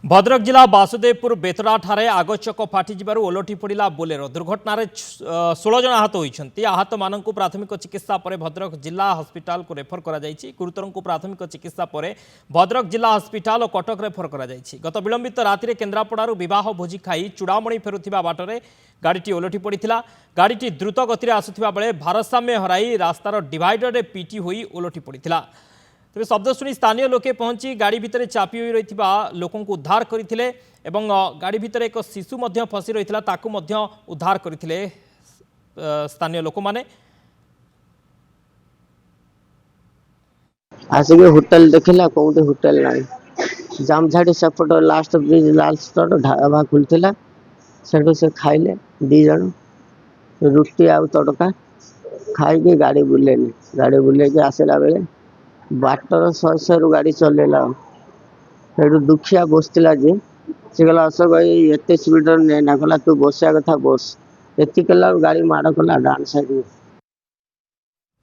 भद्रक जिला बासुदेवपुर बेतरा ठारे आगचक फाटिजिबारु ओलटी पड़ा बोलेरो दुर्घटन 16 जन आहत होती। आहत मानक प्राथमिक चिकित्सा पर भद्रक जिला हस्पिटाल को रेफर करा जायछि। गुरुतर को प्राथमिक चिकित्सा पर भद्रक जिला हस्पिटाल और कटक रेफर करा जायछि। गत विलंबित राति केन्द्रापड़ारू विवाह भोजी खाई चूड़ामणि फेरुथिबा बाटरे गाड़ीटी ओलटी पड़ा। गाड़ीटी द्रुत गति आसुथिबा बेले भारसाम्य हराई रास्तार डिवाइडर पीटी होई ओलटी पड़ा। तेज शब्द शुणी स्थानीय लोके पहुंची गाड़ी भितर चापी हो रही लोकों को उद्धार करते गाड़ी भितर एक शिशु फसी रही उद्धार करते स्थानीय लोक मैंने आसिक होटेल देखला कौटे होटेल ना जामझाड़ी सेपट लास्ट ब्रिज लास्ट ढाबा खुलता से खाइले दी जन रुटी आउ तड़का खाई गाड़ी बुलेनी गाड़ी बुले आसला बेले बाटर शहे रु गाड़ी चलेला दुखिया बसला जे से कहला अशोक भाई एत स्पीड ने ना कहला तू बसिया कथा बस एति कला गाड़ी माड़ कला डान साइड